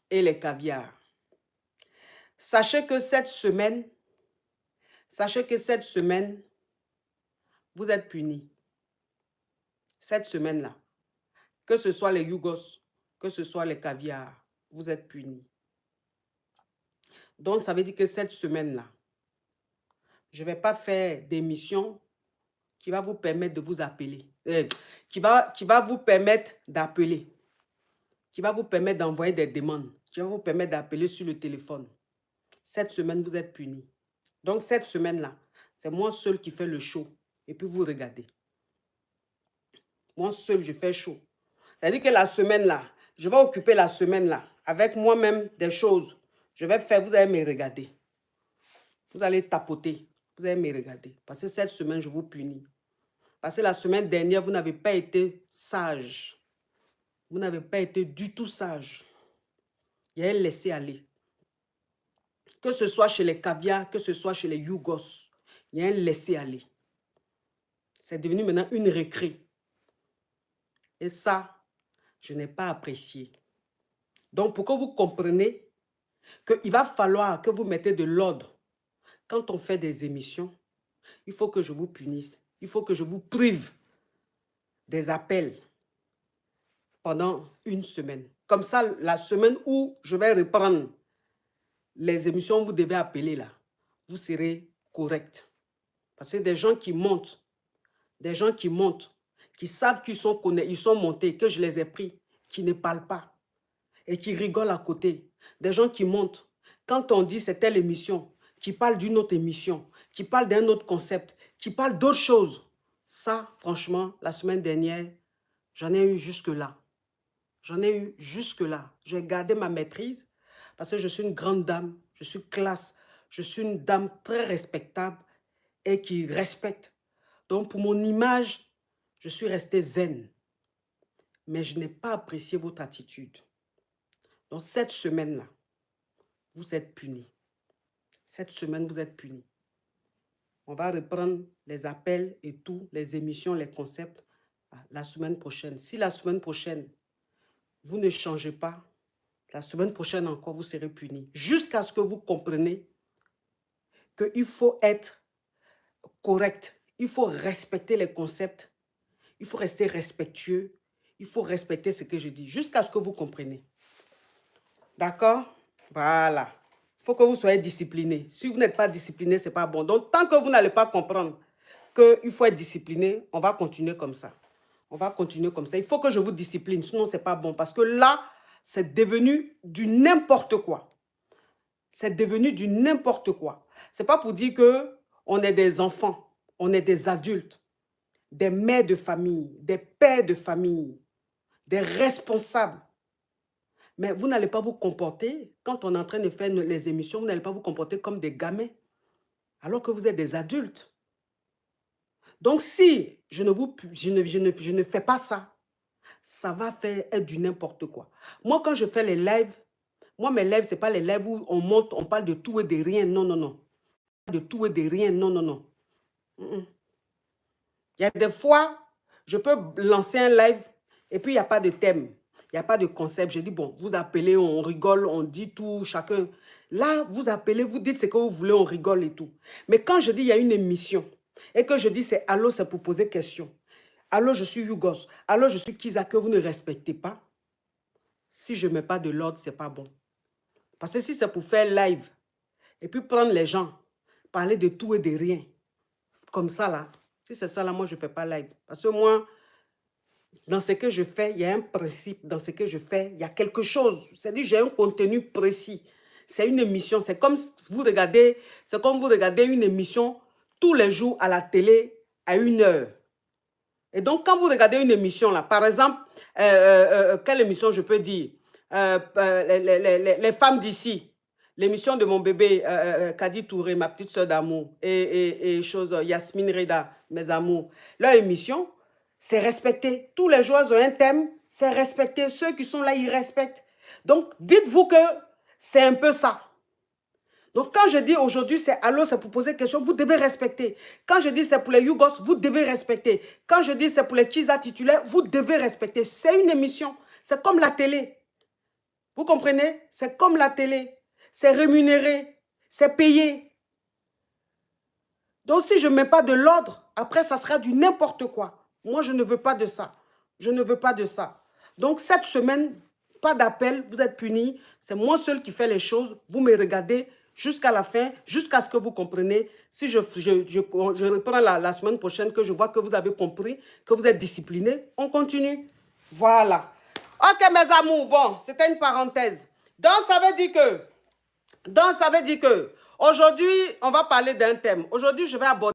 et les caviars. Sachez que cette semaine, vous êtes punis. Cette semaine-là, que ce soit les Yougos, que ce soit les caviars, vous êtes punis. Donc, ça veut dire que cette semaine-là, je ne vais pas faire d'émission qui va vous permettre de vous appeler, qui va vous permettre d'appeler, qui va vous permettre d'envoyer des demandes, qui va vous permettre d'appeler sur le téléphone. Cette semaine, vous êtes punis. Donc, cette semaine-là, c'est moi seul qui fais le show. Et puis, vous regardez. Moi seul, je fais show. C'est-à-dire que la semaine-là, je vais occuper la semaine-là avec moi-même des choses. Je vais faire, vous allez me regarder. Vous allez tapoter, vous allez me regarder. Parce que cette semaine, je vous punis. Parce que la semaine dernière, vous n'avez pas été sage. Vous n'avez pas été du tout sage. Il y a un laisser-aller. Que ce soit chez les caviars, que ce soit chez les Yougos, il y a un laisser-aller. C'est devenu maintenant une récré. Et ça, je n'ai pas apprécié. Donc, pour que vous compreniez qu'il va falloir que vous mettez de l'ordre. Quand on fait des émissions, il faut que je vous punisse. Il faut que je vous prive des appels pendant une semaine. Comme ça, la semaine où je vais reprendre les émissions, vous devez appeler là. Vous serez correct. Parce que des gens qui montent, qui savent qu'ils sont connus, ils sont montés, que je les ai pris, qui ne parlent pas et qui rigolent à côté. Des gens qui montent. Quand on dit c'est telle émission, qui parle d'une autre émission, qui parle d'un autre concept, qui parle d'autres choses. Ça, franchement, la semaine dernière, j'en ai eu jusque-là. J'en ai eu jusque-là. J'ai gardé ma maîtrise parce que je suis une grande dame, je suis classe, je suis une dame très respectable et qui respecte. Donc, pour mon image, je suis restée zen. Mais je n'ai pas apprécié votre attitude. Donc, cette semaine-là, vous êtes punis. Cette semaine, vous êtes punis. On va reprendre les appels et tout, les émissions, les concepts la semaine prochaine. Si la semaine prochaine, vous ne changez pas, la semaine prochaine encore, vous serez punis. Jusqu'à ce que vous compreniez qu'il faut être correct. Il faut respecter les concepts. Il faut rester respectueux. Il faut respecter ce que je dis. Jusqu'à ce que vous compreniez. D'accord? Voilà. Il faut que vous soyez discipliné. Si vous n'êtes pas discipliné, ce n'est pas bon. Donc, tant que vous n'allez pas comprendre qu'il faut être discipliné, on va continuer comme ça. On va continuer comme ça. Il faut que je vous discipline, sinon ce n'est pas bon. Parce que là, c'est devenu du n'importe quoi. C'est devenu du n'importe quoi. Ce n'est pas pour dire qu'on est des enfants, on est des adultes, des mères de famille, des pères de famille, des responsables. Mais vous n'allez pas vous comporter, quand on est en train de faire les émissions, vous n'allez pas vous comporter comme des gamins, alors que vous êtes des adultes. Donc si je ne fais pas ça, ça va faire être du n'importe quoi. Moi, quand je fais les lives, moi, mes lives, ce n'est pas les lives où on monte, on parle de tout et de rien. Non, non, non. De tout et de rien. Non, non, non. Il y a des fois, je peux lancer un live et puis il n'y a pas de thème. Il n'y a pas de concept. Je dis, bon, vous appelez, on rigole, on dit tout, chacun. Là, vous appelez, vous dites ce que vous voulez, on rigole et tout. Mais quand je dis, il y a une émission et que je dis, c'est allô, c'est pour poser question. Allô, je suis Yougos. Allô, je suis Kiza, que vous ne respectez pas. Si je ne mets pas de l'ordre, ce n'est pas bon. Parce que si c'est pour faire live et puis prendre les gens, parler de tout et de rien, comme ça là, si c'est ça là, moi je ne fais pas live. Parce que moi, dans ce que je fais, il y a un principe. Dans ce que je fais, il y a quelque chose. C'est-à-dire, j'ai un contenu précis. C'est une émission. C'est comme vous regardez, une émission tous les jours à la télé à 1h. Et donc, quand vous regardez une émission, là, par exemple, quelle émission je peux dire? Les femmes d'ici. L'émission de mon bébé, Kadi Touré, ma petite soeur d'amour, et Yasmine Reda, mes amours. Leur émission, c'est respecté. Tous les jours, ils ont un thème, c'est respecté. Ceux qui sont là, ils respectent. Donc, dites-vous que c'est un peu ça. Donc, quand je dis aujourd'hui, c'est allô, c'est pour poser des questions, vous devez respecter. Quand je dis c'est pour les Yougos, vous devez respecter. Quand je dis c'est pour les Kiza titulaires, vous devez respecter. C'est une émission. C'est comme la télé. Vous comprenez? C'est comme la télé. C'est rémunéré. C'est payé. Donc, si je ne mets pas de l'ordre, après, ça sera du n'importe quoi. Moi, je ne veux pas de ça. Je ne veux pas de ça. Donc, cette semaine, pas d'appel, vous êtes punis. C'est moi seul qui fais les choses. Vous me regardez jusqu'à la fin, jusqu'à ce que vous compreniez. Si je reprends la semaine prochaine, que je vois que vous avez compris, que vous êtes disciplinés, on continue. Voilà. Ok, mes amours, bon, c'était une parenthèse. Donc, ça veut dire que aujourd'hui, on va parler d'un thème. Aujourd'hui, je vais aborder